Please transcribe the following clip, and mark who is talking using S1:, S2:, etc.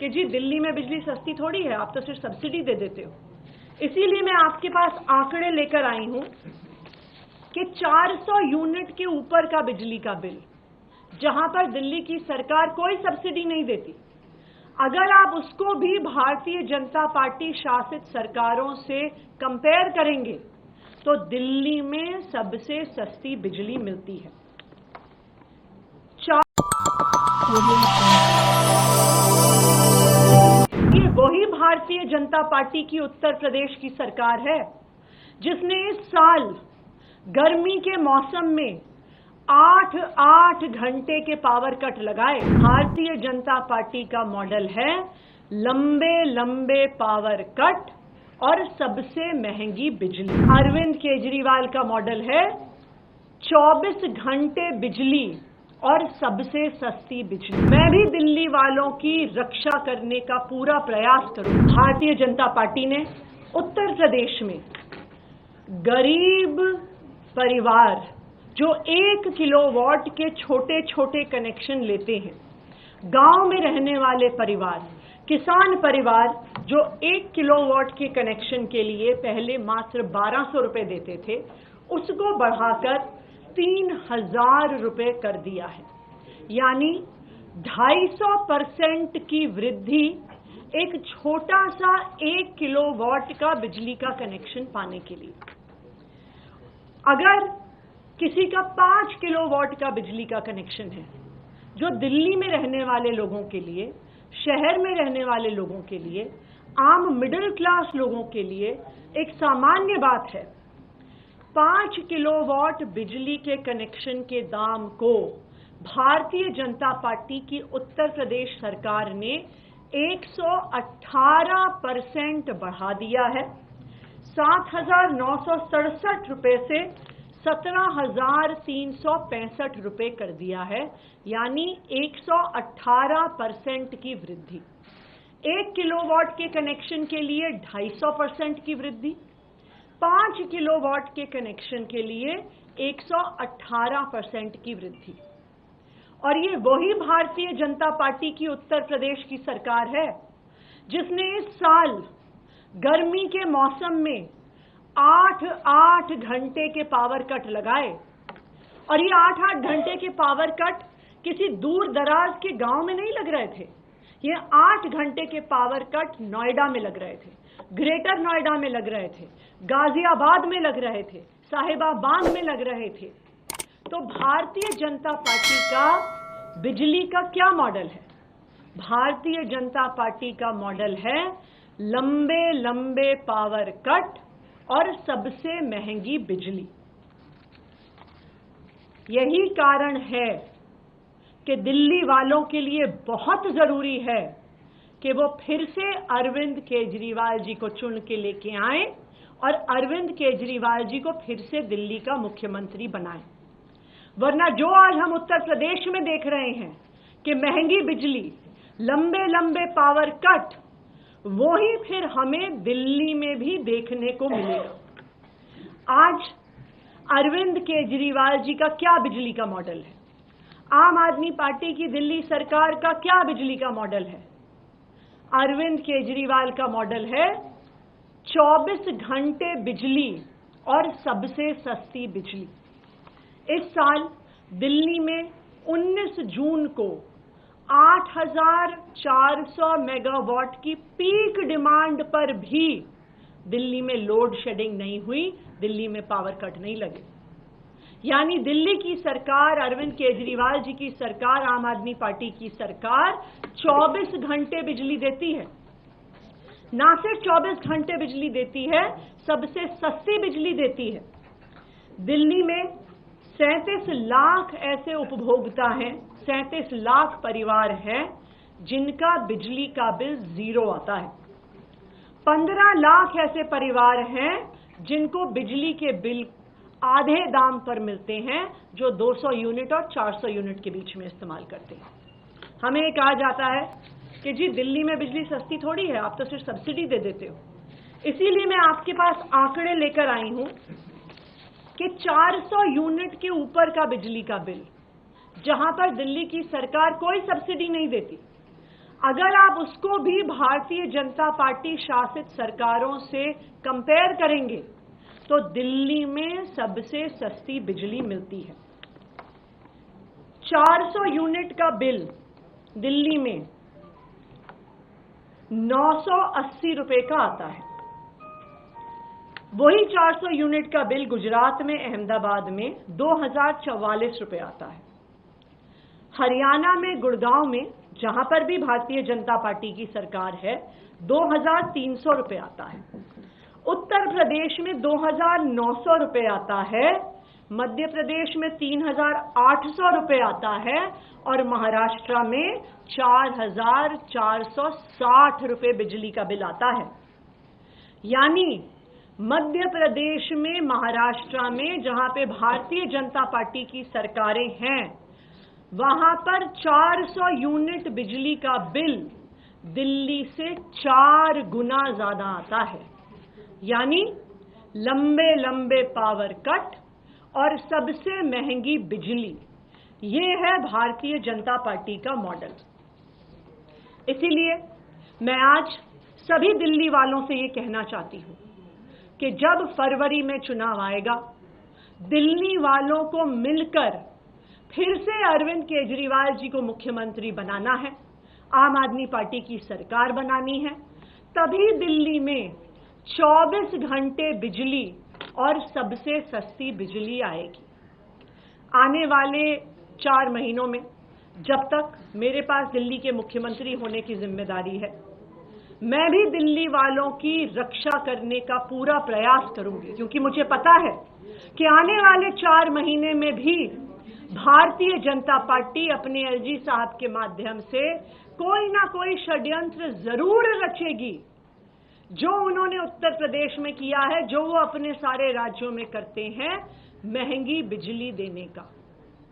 S1: कि जी दिल्ली में बिजली सस्ती थोड़ी है, आप तो सिर्फ सब्सिडी दे देते हो। इसीलिए मैं आपके पास आंकड़े लेकर आई हूं कि 400 यूनिट के ऊपर का बिजली का बिल, जहां पर दिल्ली की सरकार कोई सब्सिडी नहीं देती, अगर आप उसको भी भारतीय जनता पार्टी शासित सरकारों से कंपेयर करेंगे तो दिल्ली में सबसे सस्ती बिजली मिलती है। ये वही भारतीय जनता पार्टी की उत्तर प्रदेश की सरकार है जिसने इस साल गर्मी के मौसम में 8 घंटे के पावर कट लगाए। भारतीय जनता पार्टी का मॉडल है लंबे लंबे पावर कट और सबसे महंगी बिजली। अरविंद केजरीवाल का मॉडल है 24 घंटे बिजली और सबसे सस्ती बिजली। मैं भी दिल्ली वालों की रक्षा करने का पूरा प्रयास करूं। भारतीय जनता पार्टी ने उत्तर प्रदेश में गरीब परिवार जो 1 किलोवाट के छोटे छोटे कनेक्शन लेते हैं, गांव में रहने वाले परिवार, किसान परिवार जो 1 किलोवाट के कनेक्शन के लिए पहले मात्र 1200 रुपए देते थे, उसको बढ़ाकर 3000 रुपए कर दिया है। यानी 250% की वृद्धि एक छोटा सा 1 किलोवाट का बिजली का कनेक्शन पाने के लिए। अगर किसी का 5 किलोवाट का बिजली का कनेक्शन है, जो दिल्ली में रहने वाले लोगों के लिए, शहर में रहने वाले लोगों के लिए, आम मिडिल क्लास लोगों के लिए एक सामान्य बात है, 5 किलोवाट बिजली के कनेक्शन के दाम को भारतीय जनता पार्टी की उत्तर प्रदेश सरकार ने 118% बढ़ा दिया है। 7,967 रुपए से 17,365 रुपए कर दिया है, यानी 118% की वृद्धि। 1 किलोवाट के कनेक्शन के लिए 250% की वृद्धि, 5 किलोवाट के कनेक्शन के लिए 118% की वृद्धि। और ये वही भारतीय जनता पार्टी की उत्तर प्रदेश की सरकार है जिसने इस साल गर्मी के मौसम में 8 घंटे के पावर कट लगाए। और ये 8 घंटे के पावर कट किसी दूर दराज के गांव में नहीं लग रहे थे, ये 8 घंटे के पावर कट नोएडा में लग रहे थे, ग्रेटर नोएडा में लग रहे थे, गाजियाबाद में लग रहे थे, साहिबाबाद में लग रहे थे। तो भारतीय जनता पार्टी का बिजली का क्या मॉडल है? भारतीय जनता पार्टी का मॉडल है लंबे लंबे पावर कट और सबसे महंगी बिजली। यही कारण है कि दिल्ली वालों के लिए बहुत जरूरी है कि वो फिर से अरविंद केजरीवाल जी को चुन के लेके आए और अरविंद केजरीवाल जी को फिर से दिल्ली का मुख्यमंत्री बनाएं। वरना जो आज हम उत्तर प्रदेश में देख रहे हैं कि महंगी बिजली, लंबे लंबे पावर कट, वो ही फिर हमें दिल्ली में भी देखने को मिलेगा। आज अरविंद केजरीवाल जी का क्या बिजली का मॉडल है? आम आदमी पार्टी की दिल्ली सरकार का क्या बिजली का मॉडल है? अरविंद केजरीवाल का मॉडल है 24 घंटे बिजली और सबसे सस्ती बिजली। इस साल दिल्ली में 19 जून को 8,400 मेगावाट की पीक डिमांड पर भी दिल्ली में लोड शेडिंग नहीं हुई, दिल्ली में पावर कट नहीं लगे। यानी दिल्ली की सरकार, अरविंद केजरीवाल जी की सरकार, आम आदमी पार्टी की सरकार 24 घंटे बिजली देती है। ना सिर्फ 24 घंटे बिजली देती है, सबसे सस्ती बिजली देती है। दिल्ली में 37 लाख ऐसे उपभोक्ता हैं, 37 लाख परिवार हैं जिनका बिजली का बिल 0 आता है। 15 लाख ऐसे परिवार हैं जिनको बिजली के बिल आधे दाम पर मिलते हैं, जो 200 यूनिट और 400 यूनिट के बीच में इस्तेमाल करते हैं। हमें कहा जाता है कि जी दिल्ली में बिजली सस्ती थोड़ी है, आप तो सिर्फ सब्सिडी दे देते हो। इसीलिए मैं आपके पास आंकड़े लेकर आई हूं कि 400 यूनिट के ऊपर का बिजली का बिल, जहां पर दिल्ली की सरकार कोई सब्सिडी नहीं देती, अगर आप उसको भी भारतीय जनता पार्टी शासित सरकारों से कंपेयर करेंगे तो दिल्ली में सबसे सस्ती बिजली मिलती है। 400 यूनिट का बिल दिल्ली में 980 रुपए का आता है। वही 400 यूनिट का बिल गुजरात में, अहमदाबाद में 2044 रुपए आता है। हरियाणा में, गुड़गांव में, जहां पर भी भारतीय जनता पार्टी की सरकार है, 2300 रुपए आता है। उत्तर प्रदेश में 2900 रुपए आता है, मध्य प्रदेश में 3800 रुपए आता है और महाराष्ट्र में 4460 रुपए बिजली का बिल आता है। यानी मध्य प्रदेश में, महाराष्ट्र में, जहां पे भारतीय जनता पार्टी की सरकारें हैं, वहां पर 400 यूनिट बिजली का बिल दिल्ली से 4 गुना ज्यादा आता है। यानी लंबे लंबे पावर कट और सबसे महंगी बिजली, ये है भारतीय जनता पार्टी का मॉडल। इसीलिए मैं आज सभी दिल्ली वालों से ये कहना चाहती हूं कि जब फरवरी में चुनाव आएगा, दिल्ली वालों को मिलकर फिर से अरविंद केजरीवाल जी को मुख्यमंत्री बनाना है, आम आदमी पार्टी की सरकार बनानी है। तभी दिल्ली में 24 घंटे बिजली और सबसे सस्ती बिजली आएगी। आने वाले 4 महीनों में, जब तक मेरे पास दिल्ली के मुख्यमंत्री होने की जिम्मेदारी है, मैं भी दिल्ली वालों की रक्षा करने का पूरा प्रयास करूंगी, क्योंकि मुझे पता है कि आने वाले 4 महीने में भी भारतीय जनता पार्टी अपने एलजी साहब के माध्यम से कोई ना कोई षड्यंत्र जरूर रचेगी। जो उन्होंने उत्तर प्रदेश में किया है, जो वो अपने सारे राज्यों में करते हैं, महंगी बिजली देने का।